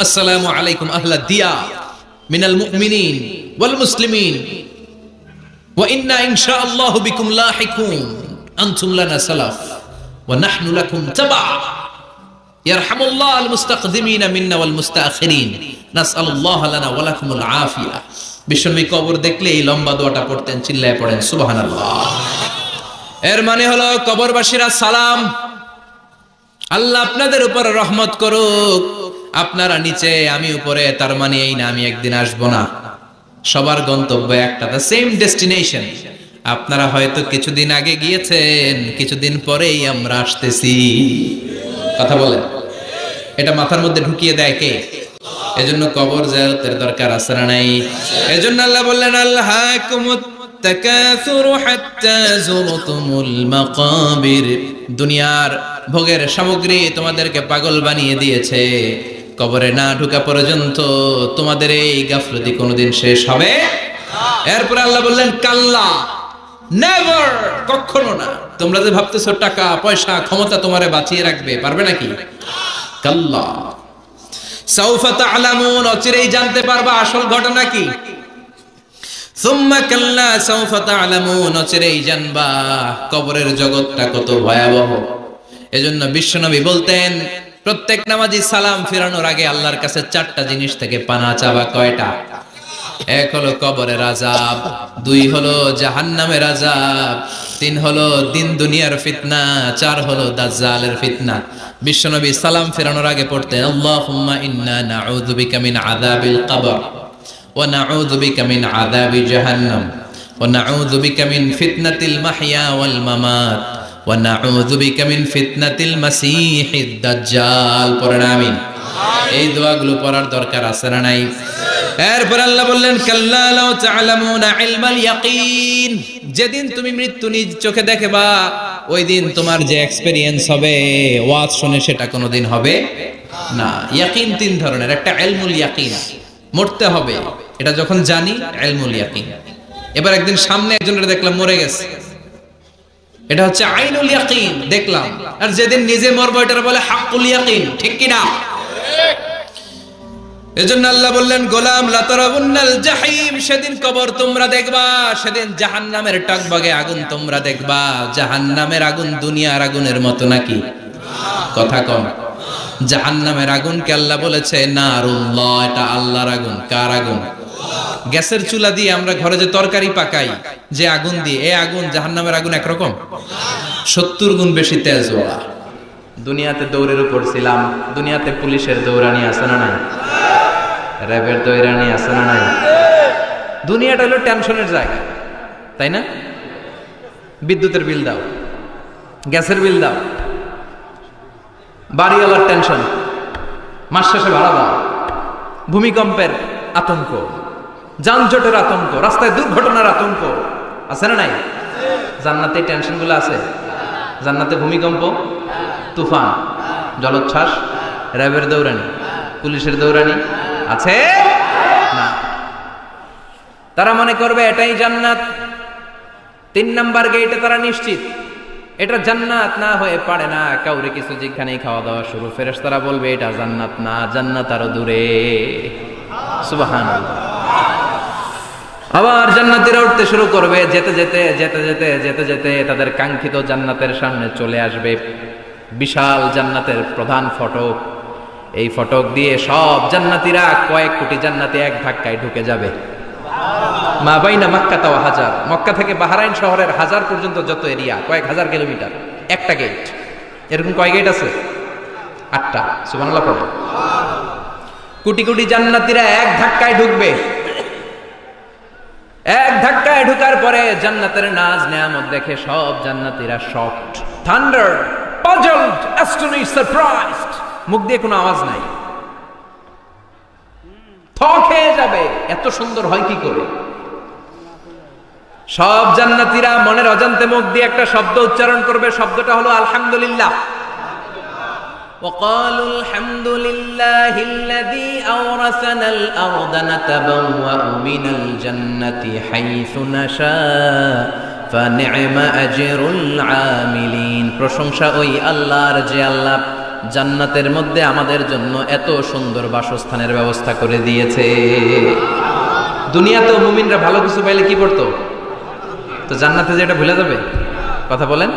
আসসালামু আলাইকুম আহলা দিয়া মিনাল মুমিনিন ওয়াল মুসলিমিন ওয়া ইন্না ইনশাআল্লাহু বিকুম লাহিকুন আনতুম লানা সালাফ ওয়া নাহনু লাকুম তাবা ইয়ারহামুল্লাহ আল মুস্তাকদিমিন মিন্না ওয়াল মুস্তাখিরিন নাসআলুল্লাহ লানা ওয়া লাকুমুল আফিয়া। বিশ্বনবী কবর দেখলে এই লম্বা দোয়াটা পড়তেন, চিল্লায় পড়েন সুবহানাল্লাহ। এর মানে হলো কবরবাসীরা সালাম, আল্লাহ আপনাদের উপর রহমত করুক, আপনারা নিচে আমি উপরে, তার মানে এই না আমি একদিন আসবো না। সবার গন্তব্য একটা, দ্য সেম ডেস্টিনেশন। আপনারা হয়তো কিছুদিন আগে গিয়েছেন, কিছুদিন পরেই আমরা আসতেছি। কথা বলেন, এটা মাথার মধ্যে ঢুকিয়ে দেয় কে? এজন্য কবর জিয়ারতের দরকার আছে না নাই? এজন্য আল্লাহ বললেন আল্লাহাকুমুত তাকাসুরু হাত্তা যুরতুমুল মাকাবির, দুনিয়ার ভোগের সামগ্রী তোমাদেরকে পাগল বানিয়ে দিয়েছে। কবরে না ঢোকা পর্যন্ত তোমাদের এই গাফলতি কোনোদিন শেষ হবে? এরপর আল্লাহ বললেন কাল্লা, নেভার, কখনো না। তোমরা যে ভাবতেছো টাকা পয়সা ক্ষমতা তোমারে বাঁচিয়ে রাখবে, পারবে নাকি? কাল্লা সাউফা তা'লামুন, অচিরেই জানতে পারবা আসল ঘটনা কি। সুম্মা কাল্লা সাউফা তা'লামুন, অচিরেই জানবা কবরের জগৎটা কত ভয়াবহ। এজন্য বিশ্বনবী বলতেন প্রত্যেক নামাজি সালাম ফিরানোর আগে আল্লাহর কাছে 4টা জিনিস থেকে পানা চাওয়া। কয়টা? 1 হলো কবরের আযাব, 2 হলো জাহান্নামের আযাব, 3 হলো দিন দুনিয়ার ফিতনা, 4 হলো দাজ্জালের ফিতনা। বিশ্বনবী সালাম ফেরানোর আগে পড়তেন আল্লাহুম্মা ইন্না নাউযু বিকা মিন আযাবিল কবর ওয়া নাউযু বিকা মিন আযাবি জাহান্নাম ওয়া নাউযু বিকা মিন ফিতনাতিল মাহইয়া ওয়াল মামাত ওয়া নাউযু বিকা মিন ফিতনাতিল মাসীহিদ দাজ্জাল। পড়েন আমিন। এই দোয়াগুলো পড়ার দরকার আছে না নাই? এরপর আল্লাহ বললেন কাল্লা লাউ তা'লামুনা ইলমাল ইয়াকিন, যেদিন তুমি মৃত্যু নিজ চোখে দেখবা ওই দিন তোমার যে এক্সপেরিয়েন্স হবে ওয়াজ শুনে সেটা কোনোদিন হবে না। ইয়াকিন 3 ধরনের, একটা ইলমুল ইয়াকিন, মরতে হবে এটা যখন জানি, ইলমুল ইয়াকিন। এবার একদিন সামনে একজনের দেখলাম মরে গেছে, এটা হচ্ছে আইনুল ইয়াকিন, দেখলাম। আর যেদিন নিজে মরবো এটার বলে হাক্কুল ইয়াকিন, ঠিক কি না? এজন্য আল্লাহ বললেন গোলাম লা তারাউন্নাল জাহিম, সেদিন কবর তোমরা দেখবা, সেদিন জাহান্নামের টকবগে আগুন তোমরা দেখবা। জাহান্নামের আগুন দুনিয়ার আগুনের মতো নাকি? কথা কম। জাহান্নামের আগুনকে আল্লাহ বলেছে নারুল্লাহ, এটা আল্লাহর আগুন। কার আগুন? গ্যাসের চুলা দিয়ে আমরা ঘরে যে তরকারি পাকাই যে আগুন দিয়ে, এই আগুন জাহান্নামের আগুন একরকম, 70 গুণ বেশি তেজওয়ালা। দুনিয়াতে দৌড়ের উপর ছিলাম, দুনিয়াতে পুলিশের দৌড়ানি আছে না নাই? র্যাবের দৌড়ানি আছে না নাই? দুনিয়াটা হলো টেনশনের জায়গা, তাই না? বিদ্যুতের বিল দাও, গ্যাসের বিল দাও, বাড়িওয়ালার টেনশন, মাস শেষে ভাড়া দাও, ভূমিকম্পের আতঙ্ক, যানজটের আতঙ্ক, রাস্তায় দুর্ঘটনার আতঙ্ক, আছে না নাই? জান্নাতে টেনশনগুলো আছে? জান্নাতে ভূমিকম্প, তুফান, জলোচ্ছ্বাস, র্যাবের দৌড়ানি, পুলিশের দৌড়ানি আছে না? তারা মনে করবে এটাই জান্নাত। 3 নাম্বার গেটে তারা নিশ্চিত এটা জান্নাত না হয়ে পারে না। কাউরে কিছু যেখানেই খাওয়া দাওয়া শুরু, ফেরেশতারা বলবে এটা জান্নাত না, জান্নাত আরো দূরে। সুবহানাল্লাহ। আবার জান্নাতীরা উঠতে শুরু করবে, যেতে যেতে যেতে যেতে যেতে যেতে তাদের কাঙ্ক্ষিত জান্নাতের সামনে চলে আসবে। বিশাল জান্নাতের প্রধান ফটক, এই ফটক দিয়ে সব জান্নাতীরা, কয়েক কোটি জান্নাতি এক ধাক্কায় ঢুকে যাবে। মা বাইনা মক্কা ওয়া হাজার, মক্কা থেকে বাহরাইন শহরের হাজার পর্যন্ত যত এরিয়া, কয়েক হাজার কিলোমিটার, একটা গেট। এরকম কয় গেট আছে? 8টা। সুবহানাল্লাহ পড়ো। কোটি কোটি জান্নাতীরা এক ধাক্কায় ঢুকবে। এক ধাক্কায় ঢুকার পরে জান্নাতের নাজ নেয়ামত দেখে সব জান্নাতীরা শকড, থান্ডার্ড, পাজলড, অ্যাস্টনিশড, সারপ্রাইজড। মুখ দিয়ে কোনো আওয়াজ নাই, থক হয়ে যাবে, এত সুন্দর হয় কি করে? সব জান্নাতীরা মনের অজান্তে মুখ দিয়ে একটা শব্দ উচ্চারণ করবে, শব্দটা হলো আলহামদুলিল্লাহ। وقالوا الحمد لله الذي أورثنا الأرض نتبوأ من الجنة حيث نشاء فنعم أجر العاملين। প্রশংসা ওই আল্লাহর যে আল্লাহ জান্নাতের মধ্যে আমাদের জন্য এত সুন্দর বাসস্থানের ব্যবস্থা করে দিয়েছে। দুনিয়াতেও মুমিনরা ভালো কিছু পাইলে কি করতো? তো জান্নাতে যে এটা ভুলে যাবে? কথা বলেন।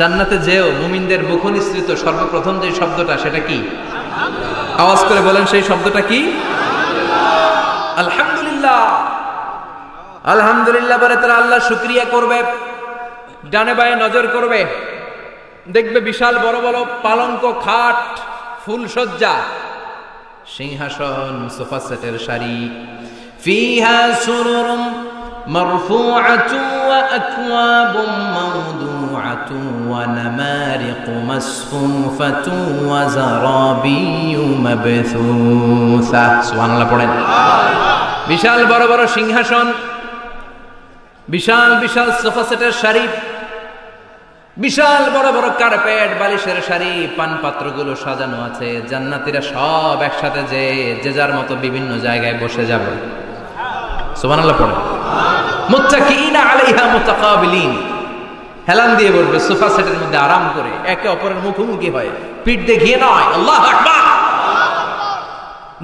জান্নাতে যেও মুমিনদের মুখ নিঃসৃত সর্বপ্রথম যে শব্দটা, সেটা কি? আওয়াজ করে বলেন, সেই শব্দটা কি? আলহামদুলিল্লাহ। আলহামদুলিল্লাহ বলে তারা আল্লাহ শুকরিয়া করবে, ডানে বায়ে নজর করবে, দেখবে বিশাল বড় বড় পালঙ্ক, খাট, ফুলসজ্জা, সিংহাসন, সোফা সেটের সারি। ফিহা সুরুরুম মারফুআতুন ওয়া আকওয়াবুম মাওদুআতুন ওয়া নামারিকু মাসফুফাতুন ওয়া যারাবিয়্যু মাবথুসা। সুবহানাল্লাহ পড়েন। বিশাল বড় বড় সিংহাসন, বিশাল বিশাল সোফা সেটের সারি, বিশাল বড় বড় কার্পেট, বালিশের সারি, পানপাত্রগুলো সাজানো আছে। জান্নাতীরা সব একসাথে যে যার মতো বিভিন্ন জায়গায় বসে যাবে। সুবহানাল্লাহ পড়ে। মুত্তাকিইনা আলাইহা মুতাকাবিলিন, হেলান দিয়ে বসবে সোফা সেটের মধ্যে আরাম করে, একে অপরের মুখোমুখি হয়, পিঠ দেখিয়ে নয়। আল্লাহু আকবার।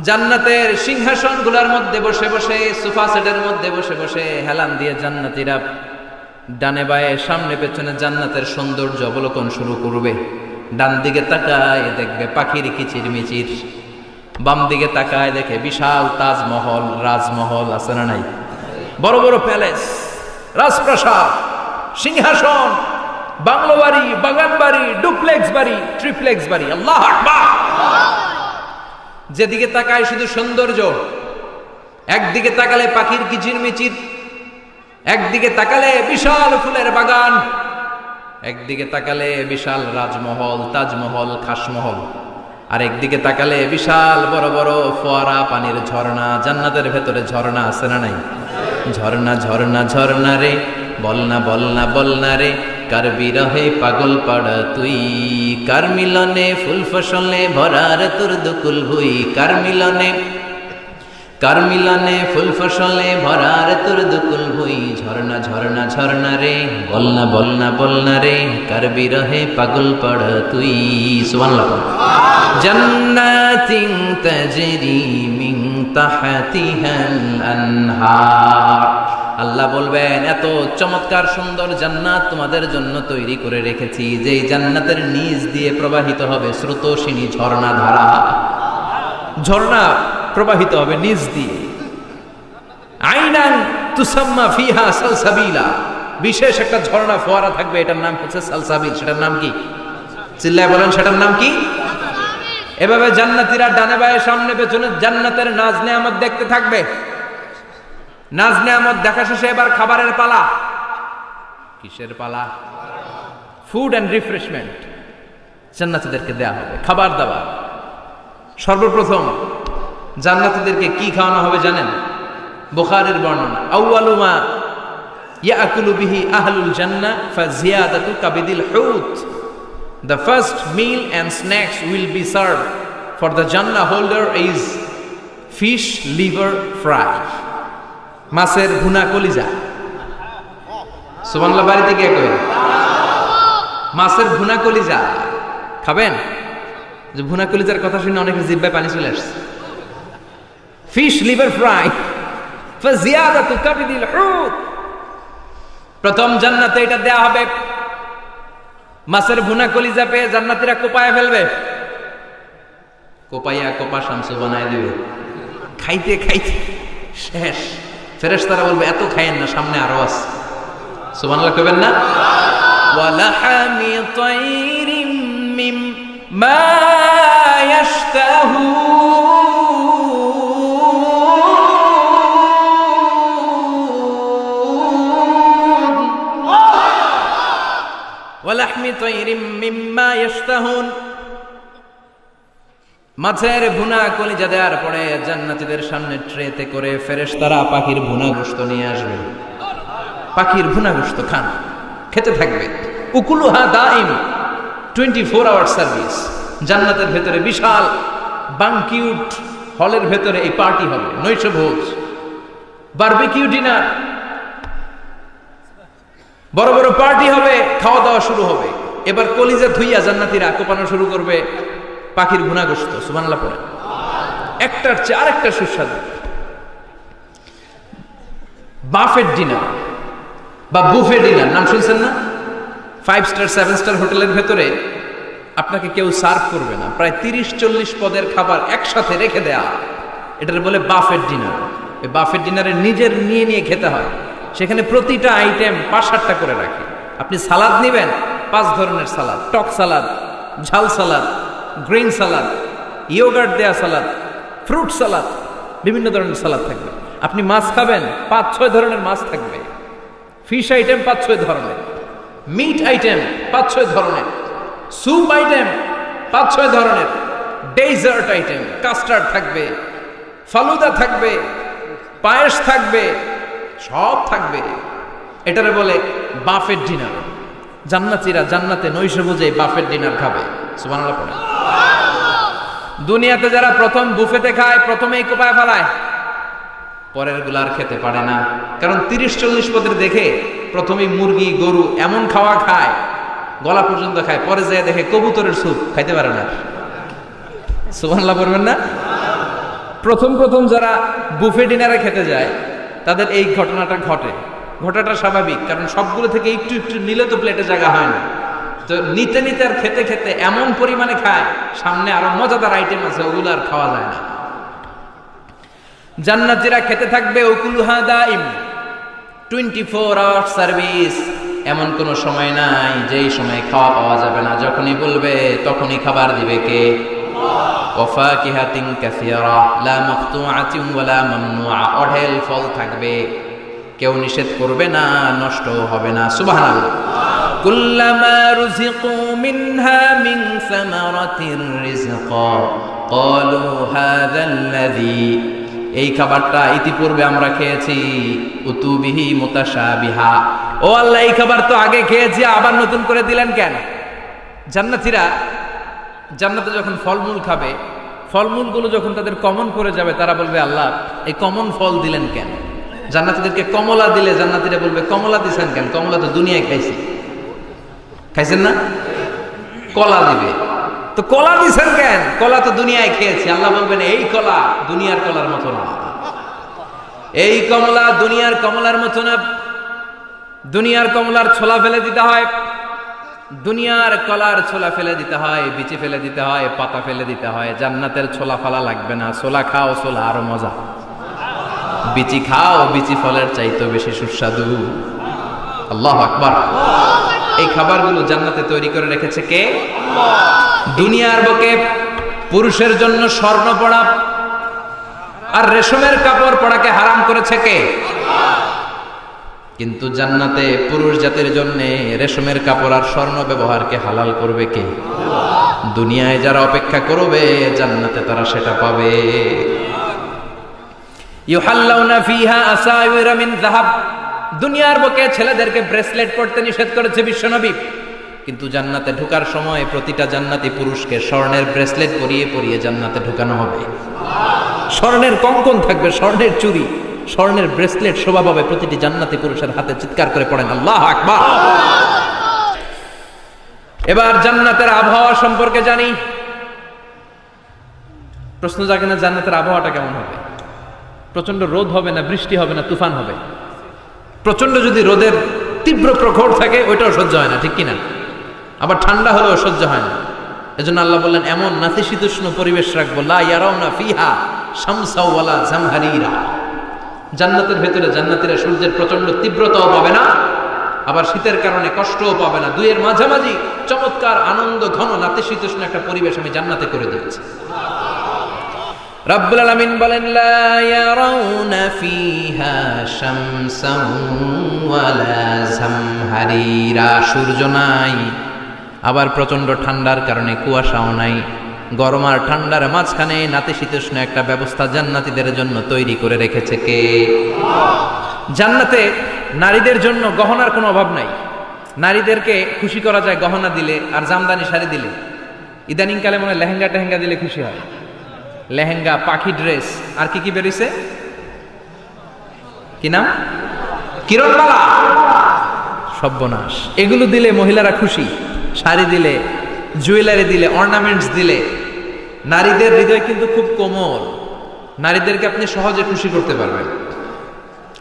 জান্নাতের সিংহাসনগুলোর মধ্যে বসে বসে, সোফা সেটের মধ্যে বসে বসে হেলান দিয়ে জান্নাতীরা ডানে বায়ে সামনে পেছনে জান্নাতের সৌন্দর্য অবলোকন শুরু করবে। ডান দিকে তাকায় দেখবে পাখির কিচিরমিচির, বাম দিকে তাকায় দেখে বিশাল তাজমহল, রাজমহল আছে না নাই, বড় বড় প্যালেস, রাজপ্রাসাদ, সিংহাসন, বাংলো বাড়ি, বাগান বাড়ি, ডুপ্লেক্স বাড়ি, ট্রিপ্লেক্স বাড়ি। আল্লাহু আকবার। যেদিকে তাকায় শুধু সৌন্দর্য, একদিকে তাকালে পাখির কিচিরমিচির, একদিকে তাকালে বিশাল ফুলের বাগান, একদিকে তাকালে বিশাল রাজমহল, তাজমহল, খাসমহল, আর একদিকে তাকালে বিশাল বড় বড় ফোয়ারা, পানির ঝর্ণা। জান্নাতের ভেতরে ঝর্ণা আছে না নাই? ঝর্ণা ঝর্ণা ঝর্ণা রে, বলনা বলনা বলনা রে, কার বিরহে পাগল পাড়া তুই, কার মিলনে ফুল ফসলে ভরার তোর দুকুল ভুই, কার মিলনে ফুল ফসলে ভরার তোর দুকুল ভুই। ঝর্ণা ঝর্ণা ঝর্ণা রে, বলনা বলনা বলনা রে, কার বিরহে পাগল পাড়া তুই। সুবহানাল্লাহ। জান্নাতিন তাজরি মিন তাহতিহাল আনহার। আল্লাহ বলবেন এত চমৎকার সুন্দর জান্নাত তোমাদের জন্য তৈরি করে রেখেছি, যেই জান্নাতের নিচ দিয়ে প্রবাহিত হবে স্রোতস্বিনী ঝর্ণা ধারা। ঝর্ণা প্রবাহিত হবে নিচ দিয়ে। আইনান তুসাম্মা ফিহা সালসাবিলা, বিশেষ একটা ঝর্ণা ফোয়ারা থাকবে, এটার নাম হচ্ছে সালসাবিল। সেটার নাম কি? চিল্লায় বলেন, সেটার নাম কি? এভাবে জান্নাতীরা ডানে বায়ে সামনে পেছনে জান্নাতের নাজ নেয়ামত দেখতে থাকবে। নাজ নেয়ামত দেখা শেষে এবার খাবারের পালা। কিসের পালা? ফুড অ্যান্ড রিফ্রেশমেন্ট জান্নাতীদেরকে দেয়া হবে, খাবার দাবার। সর্বপ্রথম জান্নাতীদেরকে কি খাওয়ানো হবে জানেন? বুখারীর বর্ণনা, আউয়ালু মা ইয়াকুলু বিহি আহলুল জান্নাহ ফাজিয়াদাতু কাবিদিল হুত। The first meal and snacks will be served for the Jannah holder is fish liver fry, মাছের ভুনা কলিজা। সুবহানাল্লাহ। বাড়িতে কে কই মাছের ভুনা কলিজা খাবেন? যে ভুনা কলিজার কথা শুনে অনেকের জিহ্বায় পানি চলে আসছে। ফিশ লিভার ফ্রাই ফাজিয়াদাতু কাবিদিল হুত। প্রথম জান্নাতে এটা দেয়া হবে। মাছের ভুনা কলিজা পেয়ে জান্নাতীরা কোপায় ফেলবে, কোপাইয়া কোপা শামসু বানায় দিবে। খাইতে খাইতে শেষ। ফেরেশতারা বলবে এত খাইয়েন না, সামনে আরো আছে। সুবহানাল্লাহ কইবেন না? ওয়ালাহামি তাইরিম মিম্মা ইয়াশতাহুন, ওয়ালাহমি তাইরিম মিম্মা ইয়াশতাহুন। মাছের ভুনা কলিজা দেওয়ার পরে জান্নাতীদের সামনে ট্রেতে করে ফেরেশতারা পাখির ভুনা গোশত নিয়ে আসবে। পাখির ভুনা গোশত খান, খেতে থাকবে। উকুলুহা দাইম, 24 আওয়ার সার্ভিস। জান্নাতের ভেতরে বিশাল বানকিউট হলের ভেতরে এই পার্টি হবে, নৈশভোজ, বারবিকিউ ডিনার, বড় বড় পার্টি হবে, খাওয়া দাওয়া শুরু হবে। এবার কলিজা ধুইয়া জান্নাতীরা কোপানো শুরু করবে পাখির ভুনা গোশত। সুবহানাল্লাহ পড়ে। একটার চেয়ে আরেকটা সুস্বাদু। বাফেট ডিনার বা বুফে ডিনার নাম শুনছেন না? 5 স্টার 7 স্টার হোটেলের ভেতরে আপনাকে কেউ সার্ভ করবে না, প্রায় 30-40 পদের খাবার একসাথে রেখে দেয়া, এটার বলে বাফেট ডিনার। এই বাফেট ডিনারে নিজের নিয়ে নিয়ে খেতে হয়। সেখানে প্রতিটা আইটেম 5-8টা করে রাখে। আপনি সালাদ নেবেন, 5 ধরনের সালাদ, টক সালাদ, ঝাল সালাদ, গ্রিন সালাদ, ইয়োগার্ট দেয়া সালাদ, ফ্রুট সালাদ, বিভিন্ন ধরনের সালাদ থাকবে। আপনি মাছ খাবেন, 5-6 ধরনের মাছ থাকবে। ফিশ আইটেম 5-6 ধরনের, মিট আইটেম 5-6 ধরনের, স্যুপ আইটেম 5-6 ধরনের, ডেজার্ট আইটেম, কাস্টার্ড থাকবে, ফালুদা থাকবে, পায়েস থাকবে, সব থাকবে। এটারে বলে বাফেট ডিনার। জান্নাতীরা জান্নাতে নৈশভোজে বাফেট ডিনার খাবে। সুবহানাল্লাহ পড়ে। দুনিয়াতে যারা প্রথম বুফেতে খায় প্রথমেই কোপায় ফেলায়। পরের গুলার খেতে পারে না, কারণ 30-40 পদের দেখে প্রথমেই মুরগি গরু এমন খাওয়া খায়, গলা পর্যন্ত খায়, পরে যায় দেখে কবুতরের স্যুপ খাইতে পারে না। সুবহানাল্লাহ বলবেন না? প্রথম যারা বুফে ডিনারে খেতে যায় তাদের এই ঘটনাটা ঘটাটা স্বাভাবিক, কারণ সবগুলো থেকে একটু নিলে তো প্লেটে জায়গা হয় না। তো নিতে আর খেতে এমন পরিমাণে খায়, সামনে আরো মজাদার আইটেম আছে, ওগুলো আর খাওয়া যায় না। জান্নাতীরা খেতে থাকবে উকুলুহা দাইম, 24 আওয়ার সার্ভিস, এমন কোনো সময় নাই যেই সময় খাওয়া পাওয়া যাবে না। যখনই বলবে তখনই খাবার দিবে কে? ওয়াফাকিহাতিন কাসীরা লা মাকতুআতিন ওয়ালা মামনুআ, অঢেল ফল থাকবে, কেউ নিষেধ করবে না, নষ্টও হবে না। সুবহানাল্লাহ। কুল্লামা রুজিকু মিনহা মিন সামারাতির রিজকা ক্বালু হাযাল্লাযী, এই খাবারটা ইতিপূর্বে আমরা খেয়েছি, উতুবিহি মুতাশাবিহা, ও আল্লাহ এই খাবার তো আগে খেয়েছি, আবার নতুন করে দিলেন কেন? জান্নাতীরা জান্নাতে যখন ফলমূল খাবে, ফলমূলগুলো যখন তাদের কমন পড়ে যাবে, তারা বলবে আল্লাহ এই কমন ফল দিলেন কেন? জান্নাতীদেরকে কমলা দিলে জান্নাতীরা বলবে কমলা দিছেন কেন? কমলা তো দুনিয়ায় খাইছেন না? কলা দিবে, তো কলা দিছেন কেন? কলা তো দুনিয়ায় খেয়েছি। আল্লাহ বলবেন এই কলা দুনিয়ার কলার মতো না, এই কমলা দুনিয়ার কমলার মতো না। দুনিয়ার কমলার ছোলা ফেলে দিতে হয়, দুনিয়ার কলার ছোলা ফেলে দিতে হয়, বিচি ফেলে দিতে হয়, পাতা ফেলে দিতে হয়। জান্নাতের ছোলা ফালা লাগবে না, ছোলা খাও, ছোলা আরো মজা। বিচি খাও, বিচি ফলের চাইতে বেশি সুস্বাদু। আল্লাহু আকবার। এই খাবারগুলো জান্নাতে তৈরি করে রেখেছে কে? দুনিয়ার বুকে পুরুষের জন্য স্বর্ণ পরা আর রেশমের কাপড় পরাকে হারাম করেছে কে? কিন্তু জান্নাতে পুরুষ জাতির জন্য রেশমের কাপড় আর স্বর্ণ ব্যবহারকে হালাল করবে কে? দুনিয়ায় যারা অপেক্ষা করবে, জান্নাতে তারা সেটা পাবে। ইউহাল্লাউনা ফিহা আসাওয়িরা মিন যাহাব, দুনিয়ার বুকে ছেলেদেরকে ব্রেসলেট পরতে নিষেধ করেছে বিশ্বনবী, কিন্তু জান্নাতে ঢোকার সময় প্রতিটা জান্নাতি পুরুষকে স্বর্ণের ব্রেসলেট পরিয়ে জান্নাতে ঢোকানো হবে। স্বর্ণের কঙ্কন থাকবে, স্বর্ণের চুড়ি, স্বর্ণের ব্রেসলেট শোভা পাবে প্রতিটি জান্নাতি পুরুষের হাতে। চিৎকার করে পড়েন আল্লাহু আকবার। এবার জান্নাতের আবহাওয়া সম্পর্কে জানি। প্রশ্ন জাগে না জান্নাতের আবহাওয়াটা কেমন হবে? প্রচন্ড রোদ হবে না বৃষ্টি হবে না তুফান হবে? প্রচন্ড যদি রোদের তীব্র প্রখর থাকে ওইটাও সহ্য হয় না, ঠিক কিনা? আবার ঠান্ডা হলেও সহ্য হয় না। এজন্য আল্লাহ বললেন এমন নাতিশীতোষ্ণ পরিবেশ রাখবো, লা ইয়ারাউনা ফিহা শামসা ওয়ালা জামহারিরা। জান্নাতের ভেতরে জান্নাতীরা সূর্যের প্রচন্ড তীব্রতাও পাবে না, আবার শীতের কারণে কষ্টও পাবে না। দুইয়ের মাঝামাঝি চমৎকার আনন্দ ঘন নাতিশীতোষ্ণ একটা পরিবেশ আমি জান্নাতে করে দিয়েছি। রাব্বুল আলামিন বলেন লা ইয়ারাউনা ফিহা শামসান ওয়ালা জামহারিরা, সূর্য নাই, আবার প্রচন্ড ঠান্ডার কারণে কুয়াশাও নাই। গরম আর ঠান্ডার মাঝখানে নাতিশীতোষ্ণ একটা ব্যবস্থা জান্নাতীদের জন্য তৈরি করে রেখেছে কে? জান্নাতে নারীদের জন্য গহনার কোনো অভাব নাই। নারীদেরকে খুশি করা যায় গহনা দিলে আর জামদানি শাড়ি দিলে। ইদানিং কালে মনে হয় লেহেঙ্গা টেহেঙ্গা দিলে খুশি হয়। লেহেঙ্গা, পাখি ড্রেস, আর কি বেরিয়েছে, কি নাম? কিরণমালা, সর্বনাশ। এগুলো দিলে মহিলারা খুশি। শাড়ি দিলে, জুয়েলারি দিলে, অর্নামেন্টস দিলে। নারীদের হৃদয় কিন্তু খুব কোমল, নারীদেরকে আপনি সহজে খুশি করতে পারবেন,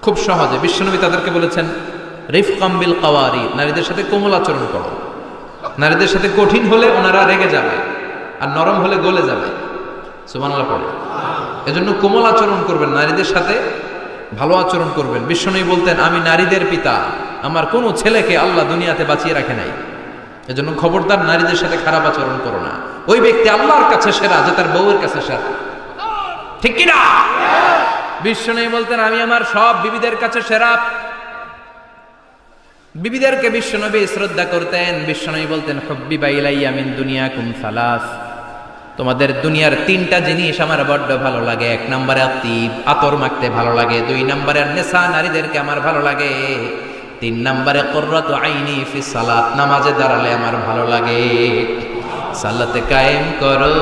খুব সহজে। বিশ্বনবী তাদেরকে বলেছেন রিফকাম বিল কাওয়ারি, নারীদের সাথে কোমল আচরণ করো। নারীদের সাথে কঠিন হলে ওনারা রেগে যাবে, আর নরম হলে গলে যাবে। সুবহানাল্লাহ পড়ে। এজন্য কোমল আচরণ করবেন, নারীদের সাথে ভালো আচরণ করবেন। বিশ্বনবী বলতেন আমি নারীদের পিতা, আমার কোনো ছেলেকে আল্লাহ দুনিয়াতে বাঁচিয়ে রাখে নাই, এজন্য খবরদার নারীদের সাথে খারাপ আচরণ করো না। ওই ব্যক্তি আল্লাহর কাছে সেরা যে তার বউয়ের কাছে সেরা, ঠিক কিনা? বিশ্বনবী বলতেন আমি আমার সব বিবিদের কাছে সেরা। বিবিদেরকে বিশ্বনবী শ্রদ্ধা করতেন। বিশ্বনবী বলতেন হুব্বিবা ইলাইয়া মিন দুনিয়াকুম সালাস, তোমাদের দুনিয়ার তিনটা জিনিস আমার বড্ড ভালো লাগে। 1 নম্বরে আতর মাখতে ভালো লাগে, 2 নম্বরে নেশা নারীদেরকে আমার ভালো লাগে, 3 নম্বরে কুররাতু আইনি ফি সালাত, নামাজে দাঁড়ালে আমার ভালো লাগে। সালাতে কায়েম করো,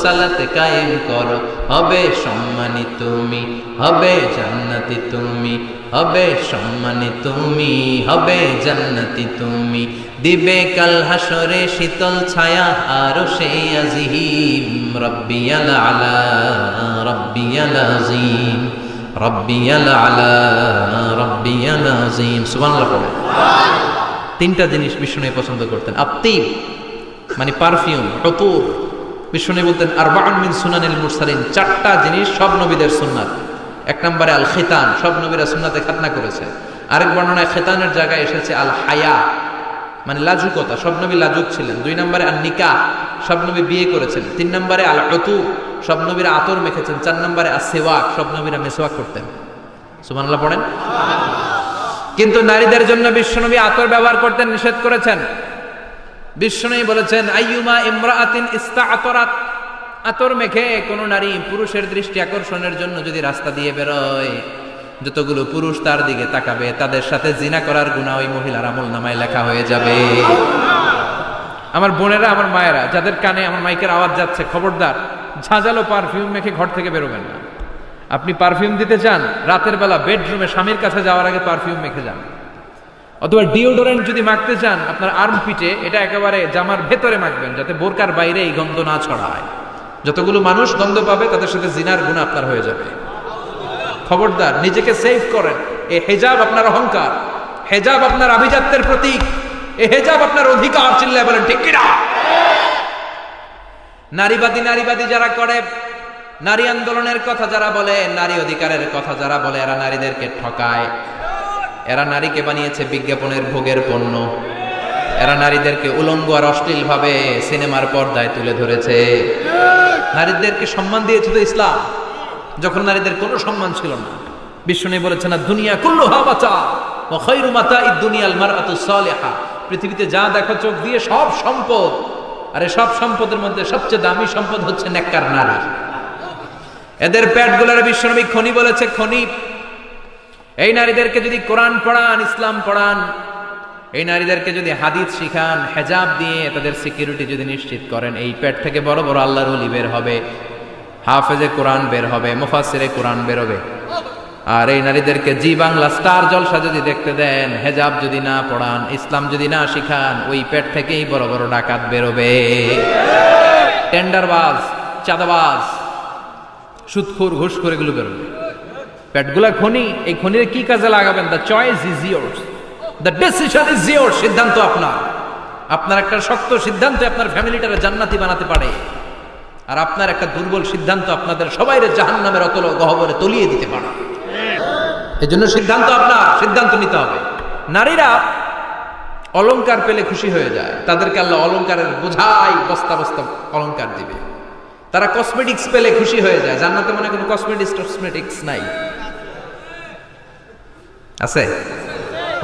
সালাতে কায়েম করো, হবে সম্মানী তুমি, হবে জান্নাতি তুমি, হবে সম্মানী তুমি, হবে জান্নাতি তুমি। দিবে কাল হাসরে শীতল ছায়া আরশে আজিম, রব্বিয়াল আলা, রব্বিয়াল আযীম, রব্বিয়াল আলা, রব্বিয়াল আযীম। সুবহানাল্লাহ পড়ে। তিনটা জিনিস বিষ্ণু পছন্দ করতেন। আত্তিব মানে পারফিউম, কপুর। বিষ্ণু বলতেন আরবাউন মিন সুনানিল মুরসালিন, চারটা জিনিস সব নবীদের সুন্নাত। এক নম্বরে আল খিতান, সব নবীরা সুন্নাতে খাতনা করেছে। আরেক বর্ণনায় খিতানের জায়গায় এসেছে আল হায়া মানে লাজুকতা, সব নবী লাজুক ছিলেন। দুই নম্বরে আল নিকাহ, সব নবী বিয়ে করেছেন। তিন নম্বরে আল উতু, সব নবীরা আতর মেখেছেন। চার নম্বরে আসওয়াক, সব নবীরা মেসওয়াক করতেন। সুবহানাল্লাহ পড়েন। কিন্তু নারীদের জন্য বিশ্বনবী আতর ব্যবহার করতে নিষেধ করেছেন। বিশ্বনবী বলেছেন আইয়ুমা ইমরাআতিন ইস্তাআতরাত, আতর মেখে কোন নারী পুরুষের দৃষ্টি আকর্ষণের জন্য যদি রাস্তা দিয়ে বেরোয়, যতগুলো পুরুষ তার দিকে তাকাবে তাদের সাথে জিনা করার গুনাহ ওই মহিলার আমলনামায় লেখা হয়ে যাবে। আমার বোনেরা, আমার মায়েরা, যাদের কানে আমার মাইকের আওয়াজ যাচ্ছে, খবরদার ঝাঁঝালো পারফিউম মেখে ঘর থেকে বেরোবেন না। আপনি পারফিউম দিতে চান, রাতের বেলা বেডরুমে স্বামীর কাছে যাওয়ার আগে পারফিউম মেখে যান। অথবা ডিওডোরেন্ট যদি মাখতে চান, আপনার আর্মপিটে এটা একেবারে জামার ভেতরে মাখবেন, যাতে বোরকার বাইরে এই গন্ধ না ছড়ায়। যতগুলো মানুষ গন্ধ পাবে তাদের সাথে জিনার গুনাহ আপনার হয়ে যাবে। খবরদার, নিজেকে সেভ করেন। এই হিজাব আপনার অহংকার, হিজাব আপনার আভিজাত্যের প্রতীক, এই হিজাব আপনার অধিকার। চিল্লায় বলেন ঠিক কিনা? নারীবাদী নারীবাদী যারা করে, নারী আন্দোলনের কথা যারা বলে, নারী অধিকারের কথা যারা বলে, এরা নারীদেরকে ঠকায়। এরা নারীকে বানিয়েছে বিজ্ঞাপনের ভোগের পণ্য। এরা নারীদেরকে উলঙ্গ আর অশ্লীল ভাবে সিনেমার পর্দায় তুলে ধরেছে। নারীদেরকে সম্মান দিয়েছে তো ইসলাম, যখন নারীদের কোনো সম্মান ছিল না। বিষ্ণু বলেছেন না, দুনিয়া কুল্লুহা মাতা ওয়া খায়রু মাতাইদ দুনিয়াল মারআতুস সালিহা। পৃথিবীতে যা দেখো চোখ দিয়ে সব সম্পদ, আর এই সব সম্পদের মধ্যে সবচেয়ে দামি সম্পদ হচ্ছে নেককার নারী। এদের পেটগুলোর বিশ্বনবী খনি বলেছে, খনি। এই নারীদেরকে যদি কোরআন পড়ান, ইসলাম পড়ান, এই নারীদেরকে যদি হাদিস শিখান, হেজাব দিয়ে তাদের সিকিউরিটি যদি নিশ্চিত করেন, এই পেট থেকে বড় বড় আল্লাহর ওলি বের হবে, হাফেজে কোরআন বের হবে, মুফাসসিরে কোরআন বের হবে। আর এই নারীদেরকে জি বাংলা স্টার জলসা যদি দেখতে দেন, হেজাব যদি না পড়ান, ইসলাম যদি না শিখান, ওই পেট থেকেই বড় বড় ডাকাত বেরোবে, টেন্ডারবাজ, চাঁদাবাজ, সুদখোর, ঘুষখোর, এগুলো বেরোবে। পেটগুলা খনি। এই খনির কি কাজে লাগাবেন? The choice is years, the decision is years. সিদ্ধান্ত আপনার। আপনার একটা শক্ত সিদ্ধান্ত আপনার ফ্যামিলিটারে জান্নাতি বানাতে পারে, আর আপনার একটা দুর্বল সিদ্ধান্ত আপনাদের সবাইরে জাহান্নামের অতল গহ্বরে তলিয়ে দিতে পারে। এই জন্য সিদ্ধান্ত আপনার, সিদ্ধান্ত নিতে হবে। নারীরা অলংকার পেলে খুশি হয়ে যায়, তাদেরকে আল্লাহ অলংকারের বোঝাই বস্তা বস্তা অলংকার দিবে। তারা কসমেটিক্স পেলে খুশি হয়ে যায়। জান্নাতে মনে কোনো কসমেটিক্স নাই, আছে?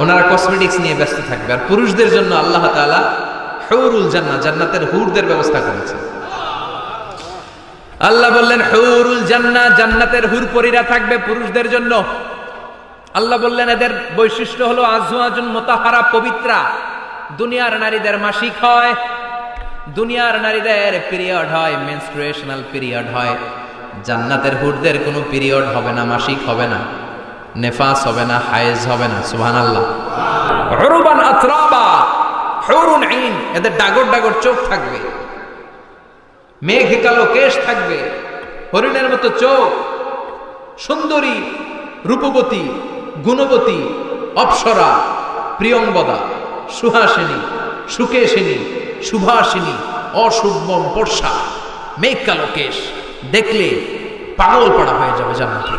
ওনারা কসমেটিক্স নিয়ে ব্যস্ত থাকবে। আর পুরুষদের জন্য আল্লাহ তাআলা হুরুল জান্নাহ, জান্নাতের হুরদের ব্যবস্থা করেছে। আল্লাহ বললেন হুরুল জান্নাহ, জান্নাতের হুর পরীরা থাকবে পুরুষদের জন্য। আল্লাহ বললেন এদের বৈশিষ্ট্য হলো আজওয়াজুন মুতাহহারা, পবিত্রা। দুনিয়ার নারীদের মাসিক হয়, দুনিয়ার নারীদের পিরিয়ড হয়, মেনস্ট্রুয়েশনাল পিরিয়ড হয়। জান্নাতের হুরদের কোনো পিরিয়ড হবে না, মাসিক হবে না, নেফাস হবে না, হায়েজ হবে না। সুবহানাল্লাহ। উরবান আতরাবা, হুরুন আইন, এদের ডাগর ডাগর চোখ থাকবে, মেঘে কালো কেশ থাকবে, হরিণের মতো চোখ, সুন্দরী, রূপবতী, গুণবতী, অপ্সরা, প্রিয়ংবদা, সুহাসিনী, সুকেশিনী, সুভাষিনী, অশুভম, বর্ষা, মেঘ কালো কেশ, দেখলে পাগল পড়া হয়ে যাবে জান্নাতে।